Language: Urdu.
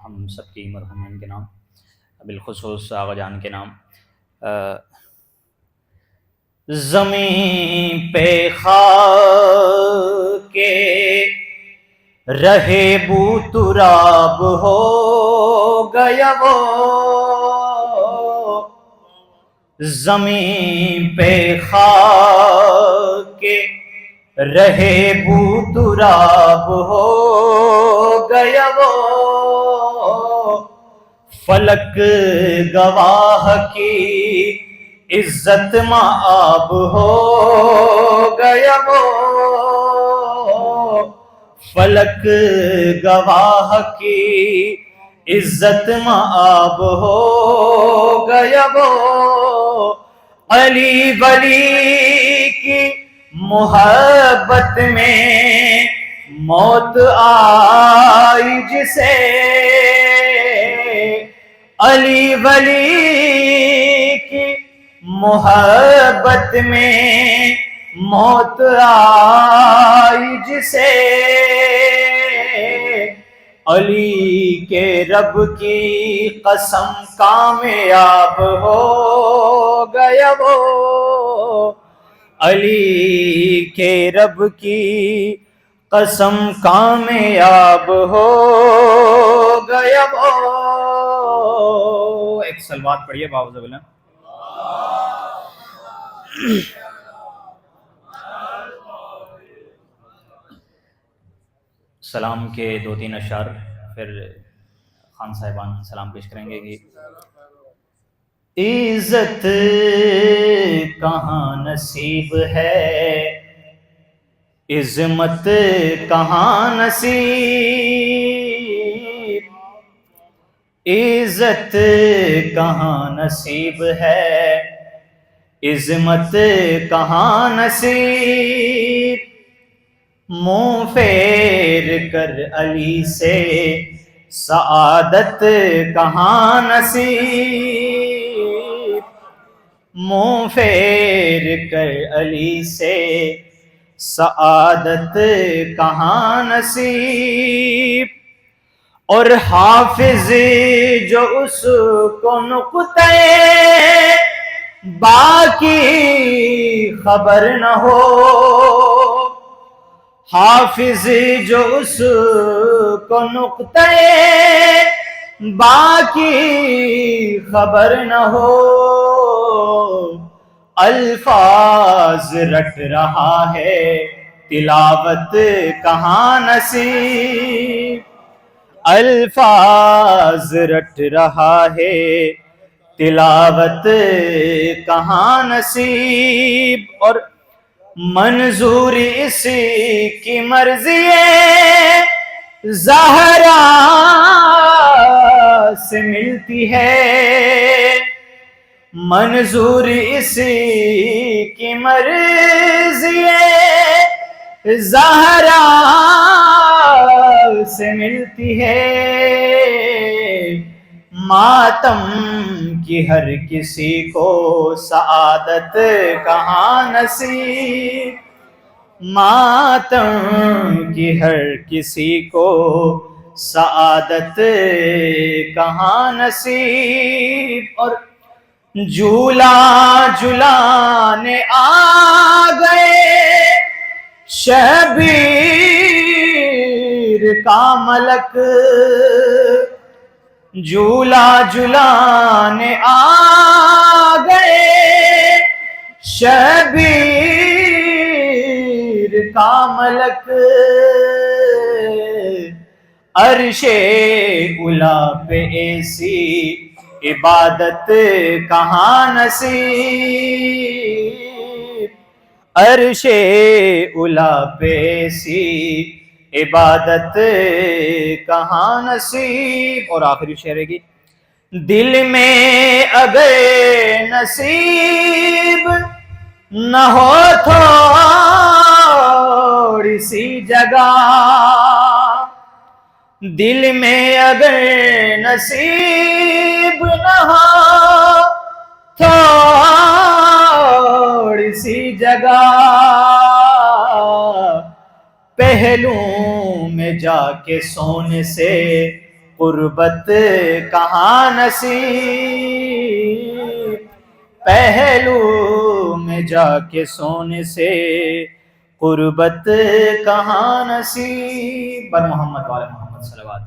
ہم سب کی مرحومین کے نام، بالخصوص آغا جان کے نام۔ زمین پہ خاک کے رہے بو تراب ہو گیا وہ، زمین پہ خاک کے رہے بو تراب ہو گیا وہ، فلک گواہ کی عزت مآب ہو گیا وہ، فلک گواہ کی عزت مآب ہو گیا وہ، علی ولی کی محبت میں موت آئی جسے، علی ولی کی محبت میں موت آئی جسے، علی کے رب کی قسم کامیاب ہو گیا وہ، علی کے رب کی قسم کامیاب ہو گیا وہ۔ ایک صلوات پڑھیے باوزہ بلند۔ سلام کے دو تین اشعار پھر خان صاحبان سلام پیش کریں گے کہ عزت کہاں نصیب ہے، عظمت کہاں نصیب، عزت کہاں نصیب ہے، عظمت کہاں نصیب، منہ پھیر کر علی سے سعادت کہاں نصیب، منہ پھیر کر علی سے سعادت کہاں نصیب، اور حافظ جو اس کو نقطۂ باقی خبر نہ ہو، حافظ جو اس کو نقطۂ باقی خبر نہ ہو، الفاظ رٹ رہا ہے تلاوت کہاں نصیب، الفاظ رٹ رہا ہے تلاوت کہاں نصیب، اور منظور اسی کی مرضی زہرا سے ملتی ہے، منظور اسی کی مرضی زہرا سے ملتی ہے، ماتم کی ہر کسی کو سعادت کہاں نصیب، ماتم کی ہر کسی کو سعادت کہاں نصیب، اور جھولا جھلانے آ گئے شبیر کا ملک، جھولا جھلانے آ گئے شبیر کا ملک، عرش اولی پہ ایسی عبادت کہاں نصیب، عرش اولی پہ ایسی عبادت کہاں نصیب، اور آخری شعر ہے کہ دل میں اگر نصیب نہ ہو تھوڑی سی جگہ، دل میں اگر نصیب نہ ہو تھوڑی سی جگہ، پہلو میں جا کے سونے سے قربت کہاں نصیب، پہلو میں جا کے سونے سے قربت کہاں نصیب۔ بر محمد والے محمد صلوات۔